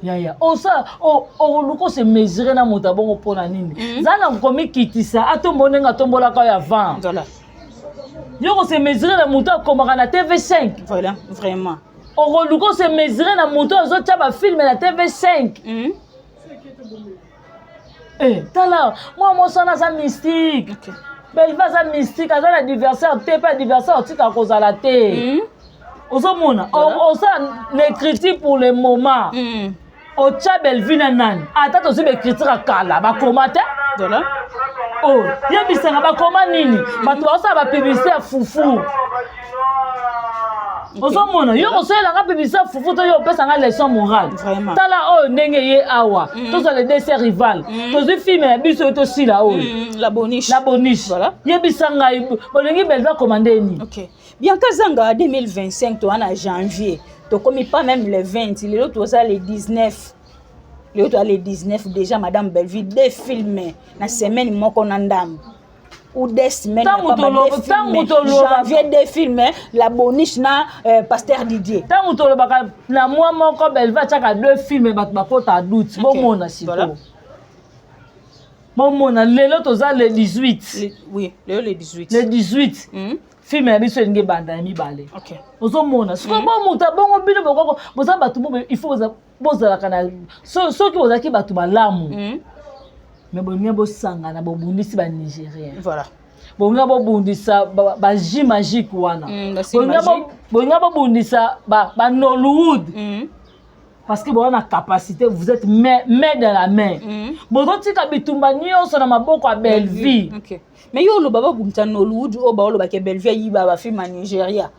Ya. On ça o luko se mesurer na moto bongo pona nini. Zana komi kitisa atombonenga tombola ka ya 20. Voilà. Yo se mesurer na moto komaka na TV5. Voilà, vraiment. On luko se mesurer na moto ozotia ba film na TV5. Tala, moi ça ça mystique. Belle va ça mystique, ça l'anniversaire, t'es pas anniversaire, tu as cause à la thé. Osomona, on ça l'écriture pour le moment. O tcha belle vie nan. Attends aussi l'écriture à kala, ba commenter. Voilà. Oh, ya bisanga ba comment nini? Ba toi ça va publicité foufou. Osomona, yo ko la publicité foufou to yo pesa nga leçon morale. Tala oh ndenge ye awa. To ça le dessert rival. To zi film ya biso to si la oh. La boniche. Voilà. Ye bisanga bolingi belle va commander ni. OK. Bianca Zanga 2025 to en janvier. To comme pas même le 20, l'autre was le 19. L'autre le 19 déjà madame Belleville deux films na semaine moko na ndam. Ou des semaines janvier des films la boniche na pasteur Didier. Tant to baka na moi moko Belleville chaka deux films bat bakota doute. Bon mona siko. Bon mona lelo to za le 18. Oui, le 18. Le 18. Film ya biso nge banda mi balé. OK. Ozomona. Siko bon muta bongo bino boko boza batu bo il faut boza kana so ki boza ki batu malamu. Mais bon mien bo sanga na bo bundisi ba Nigérien. Voilà. Bon mien bo bundisa ba ji magique wana. Bon mien bo bundisa ba Nollywood. Parce que bon on a capacité vous êtes main dans la main. Bon donc tika bitumba nyonso na maboko ya Belleville. OK. Mais yo lo baba bumta Nollywood o ba lo ba ke Belleville yi ba film en Nigeria.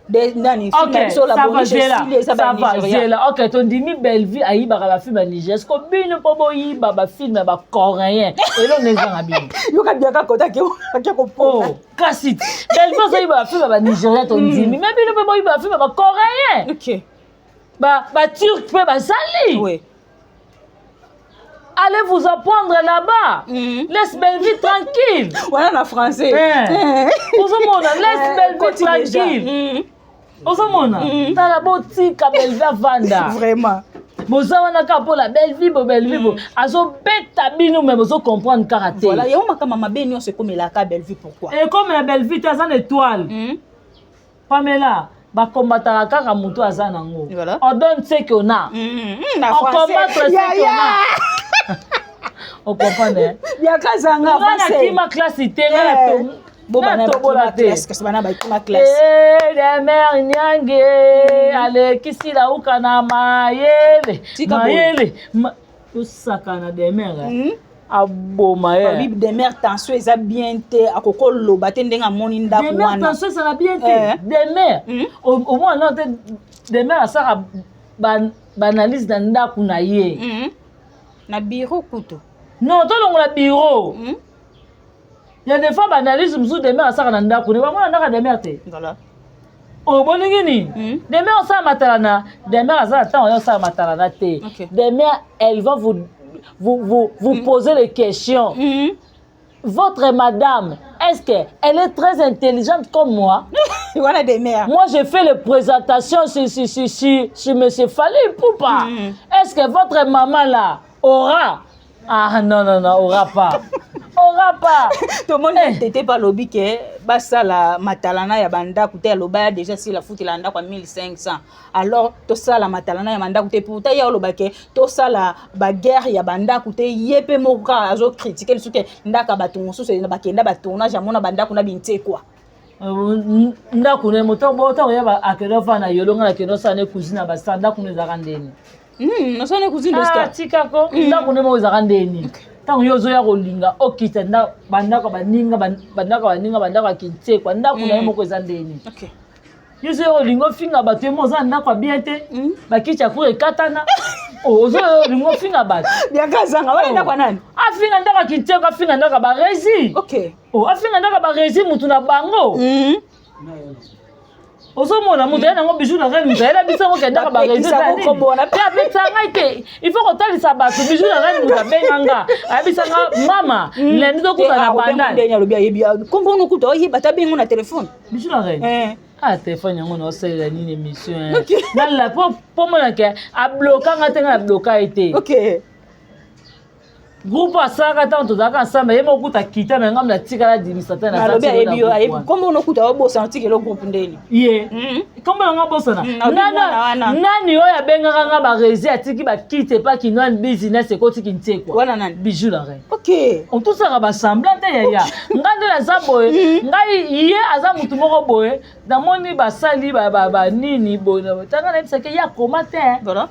De nani film so la boniche ça va Nigeria. OK, ton dimi Belleville ayi ba film en Nigeria. Est-ce que bino po bo yi ba film ba coréen. Et lo nezanga bino. Yo ka biaka kota ke ko po. Kasi Belleville so yi ba film ba Nigeria ton dimi. Mais bino po bo yi ba film ba coréen. OK. Ba turc pe ba sali. Oui. Allez vous apprendre là-bas. Laisse Belleville tranquille. Voilà en français. Osomona, laisse Belleville tranquille. Osomona, t'as la boutique à Belleville vanda. Vraiment. Boza wana ka pour la Belleville. Azo beta bino mais bozo comprendre karaté. Voilà, yo makama mabeni on se comme la ka Belleville pourquoi? Et comme la Belleville t'as une étoile. Pamela ba combattre kaka muto azana ngo. Voilà. On donne ce qu'on a. On combat ce qu'on a. On comprend hein. Bianca Zanga français. On a ma classe itéré bon bana ba classe que bana ba ma classe. La mère nyange ale kisila ukana mayele. Mayele. Yo sakana de mère. Aboma ye. Bible de mère tension eza bien te akoko loba te ndenga moni ndako wana. De mère tension ça va bien te. De mère. Au moins non de mère ça banalise dans ndako na ye. Na bureau kuto. Non, to longo la bureau. Il y a des fois, banalisme, nous des mères à ça, on a pas des mères. Voilà. Oh, bon, des mères à ça, matalana, des mères à ça, attends, on ça, matalana, des mères, elles vont vous poser les questions. Votre madame, est-ce qu'elle est très intelligente comme moi? Voilà des mères. Moi, j'ai fait les présentations sur M. Fally Ipupa. Est-ce que votre maman là aura? Ah non, aura pas. Aura pas. Tout le monde n'était pas lobby que basa la matalana ya banda coûté loba déjà si la foot il anda kwa 1500. Alors tout ça la matalana ya banda coûté pour ta ya loba que tout ça la baguerre ya banda coûté yepe moka azo critiquer le suke ndaka batongo so c'est na bakenda batona jamona banda kuna binte quoi. Ndako ne moto bota ya ba akelo fa na yolonga na keno sa ne cousine ba standa kuna za kandeni. No sa ne cousine de sta. Tika ko ndako ne mo za kandeni. Tango yozo ya kolinga okita nda bandako baninga bandako kinte kwa ndako na mo ko za ndeni. Okay. Yozo ya kolinga finga bato mo za ndako bien te bakicha ko ekatana. Ozo lingo finga bato. Bien kazanga wala ndako nani? Afinga ndako kinte ko finga ndako ba rezi. Okay. Afinga ndako ba rezi mutu na bango. Ozomona mutu yana ngo bijou na reine mutu yana bisango kenda ka ba rezi na ni. Ya betanga ite. Il faut kotalisa bato bijou na reine mutu benganga. Abisanga mama lendi to kuta na banda. Ndenya lobia yebia. Kombo no kuta oyi bata bengo na téléphone. Bijou na reine. Ah téléphone yango no sala ni émission. Na la po mona ke a bloquer ngata na bloquer ite. OK. Groupe asaka tanto daka ensemble yemo kuta kita na ngam na tika la dimisata na sati na ebio kombo no kuta obosa ntike lo groupe ndeni ye kombo nga bosa na nani oya benga nga ba rezi atiki ba kite pa kinwan business e koti kinte kwa wana nani bijou la reine. OK on tout ça ba semblant ya ngande la zaboye ngai ye aza mutu moko boye na moni ba sali ba nini boye na tanga na bisake ya komate voilà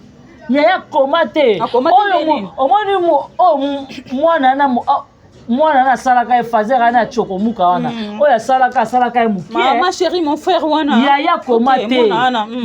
yaya komate mwana na salaka e fazer na chokomuka wana oya salaka e mukie ma chérie mon frère wana yaya komate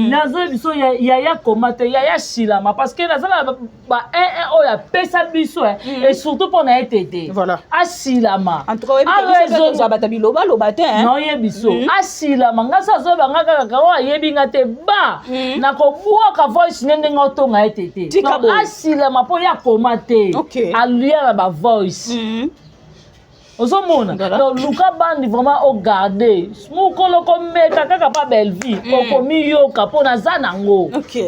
nazo biso yaya komate yaya silama parce que nazala ba oya pesa biso et surtout pour na etete voilà asilama en tout cas biso za bata biloba loba te non yebiso asilama ngasa zo banga kaka wa yebinga te ba na ko buaka voice nende ngotonga etete asilama po ya komate aluya na ba voice Ozomona, donc Luka Bandi vraiment au garder. Smukolo comme kaka pas belle vie, kokomi yo kapona zanango. OK.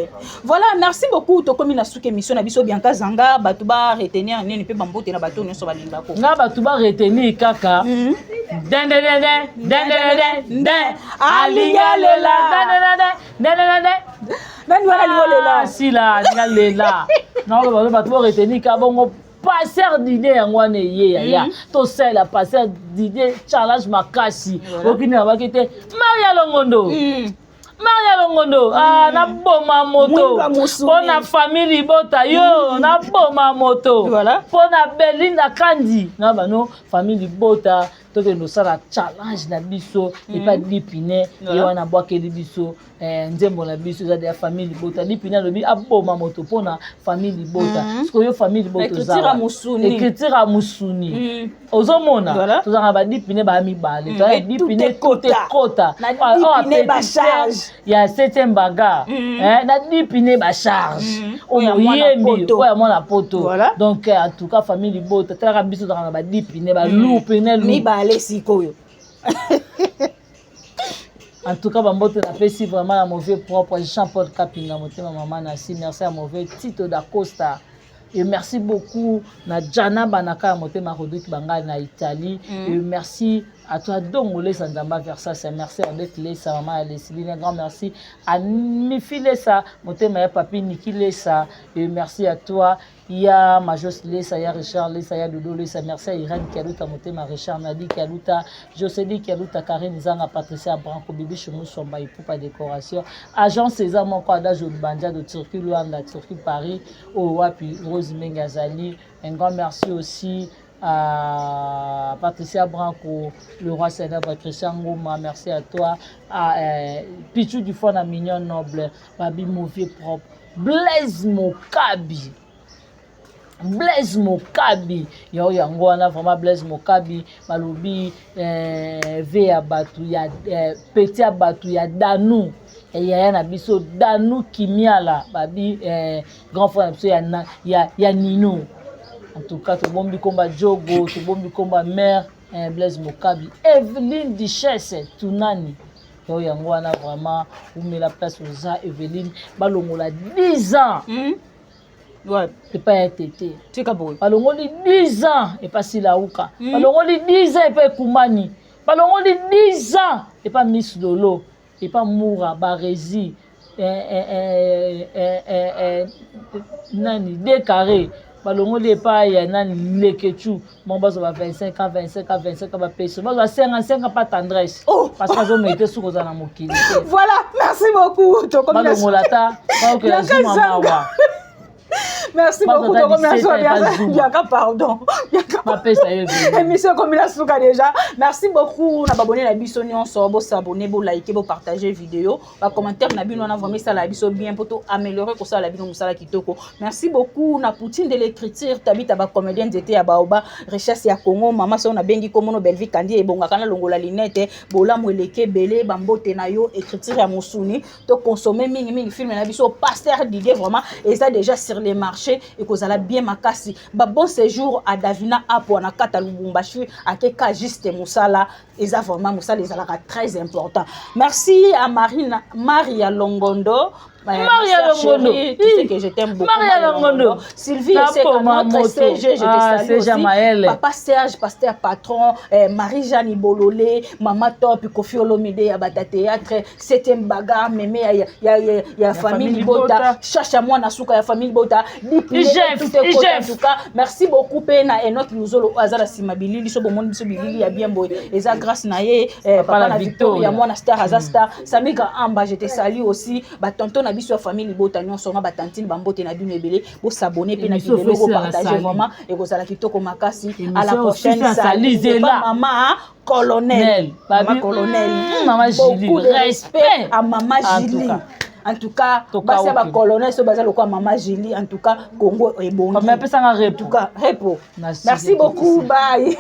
Voilà, merci beaucoup to komi na suke émission na biso Bianca Zanga, batuba retenir nini pe bambote na bato nyonso balinga ko. Nga batuba retenir kaka. Den alinga lela. Nani wana lingolela? Sila lingolela. Non, batuba retenir ka bongo passeur d'idée yangwane ye ya to sela passeur d'idée challenge makasi okini abakete Maria Longondo na boma moto pona famille bota yo na boma moto pona Belinda Kandi na bano famille bota to que nous sala challenge na biso et pas dipine yo wana bwakeli biso nzembo na biso za de famille bota dipine lobi aboma moto pona famille bota parce que yo famille bota za ekritira musuni ozomona to za ba dipine ba mi bale to dipine côté kota na dipine ba charge ya 7e baga na dipine ba charge oya mwana poto donc en tout cas famille bota tala biso za ba dipine ba loupine mi bale sikoyo. En tout cas, je suis vraiment à mauvais propre Jean-Paul Kapinga, maman Nassi. Merci à mauvais Tito da Costa. Et merci beaucoup à Jana Banaka, ma Rodrigue Banga na Italie. Et merci à toi, Dongolé Sandamba Versace. Merci à Odette Lessa, maman Leslie. Un grand merci à Mifi Lessa, ma papi Niki Lessa. Et merci à toi. Il y a Majos Lessa, il y a Richard Lessa, il y a Dodo Lessa. Merci à Irène Kialuta, ma Richard Nadi Kialuta, Joseli Kialuta, Karine Zanga, Patricia Branco, Bibi Chemou Somba, Ipoupa Décoration. Agent César Monkwada, Jolbanja de Turquie, Luanda, Turquie, Paris, Owapi, Rose Mengazali. Un grand merci aussi à Patricia Branco, le roi célèbre Christian Ngouma, merci à toi, à Pichou du Fond, à Mignon Noble, Babi Mauvais Propre, Blaise Mokabi. Blaise Mokabi yo yango wana vraiment Blaise Mokabi balobi ve ya batu ya petit ya batu ya Danou ya na biso Danou Kimiala babi grand frère biso ya Nino. En tout cas to bombi komba Jogo to bombi komba mère Blaise Mokabi Evelyne Duchesse Tunani yo yango wana vraiment ou met la place aux Evelyne balongola 10 ans. Ouais. C'est pas un tété. C'est kabou. Balongoli 10 ans et pas Silauka. Balongoli 10 ans et pas Koumani. Balongoli 10 ans et pas Miss Lolo et pas Moura Barézi. Nani décarré. Balongoli et pas Nani Lekechu. Mon boss va 25 ans, 25 ans, va payer. Moi, 55 ans, pas tendresse. Oh! Parce que je me mettais sous Kozana Mokili. Voilà, merci beaucoup. Balongolata, parce que la Zouma. Merci beaucoup de remercier Bianca, pardon. Émission comme il a souka déjà. Merci beaucoup. On a abonné la biso nyonso, bo s'abonner, bo liker, bo partager vidéo, ba commentaire na bino on a vraiment ça la biso bien pour améliorer ko ça la bino musala kitoko. Merci beaucoup na Poutine de l'écriture, tabita ba comédienne d'été ya baoba, recherche ya Congo, mama so na bengi komono Belvi Kandi e bonga kana longola linete, bola mweleke belé bambote na yo écriture ya Mosuni, to consommer mingi film na biso pasteur Didier vraiment et ça déjà sur les marchés et que ça bien makasi ba bon séjour à Davina apo na kata Lubumbashi à Keka juste Moussala et ça vraiment Moussala les alaka très important. Merci à Maria Longondo. Maria Longondo, tu sais que je t'aime beaucoup. Maria Longondo, Sylvie, c'est notre CG, je te salue aussi. Papa Serge, pasteur patron, Marie-Jeanne Bololé, Maman Top, Kofi Olomide, Abata Théâtre, 7e bagarre, Mémé, il y a famille Bota, Chacha moi Nasuka, il y a famille Bota, en tout cas, merci beaucoup Pena et notre Luzolo Azara Simabili, li so bon monde Bilili ya bien boy. Et ça grâce na ye, papa na Victoria, moi na Star Azasta, Samika Amba, je te salue aussi, ba tonton na biso famille Bota nyonso na ba tantine bambote na bino ebele, bo s'abonner pe na vidéo ko partager vraiment et ko sala kitoko makasi. À la prochaine, salut maman colonel, maman colonel, maman Julie, beaucoup de respect à maman Julie. En tout cas, basi ba colonel so baza lokwa maman Julie. En tout cas, Congo est bon. Comme un peu ça en En tout cas, repos. Merci beaucoup, bye.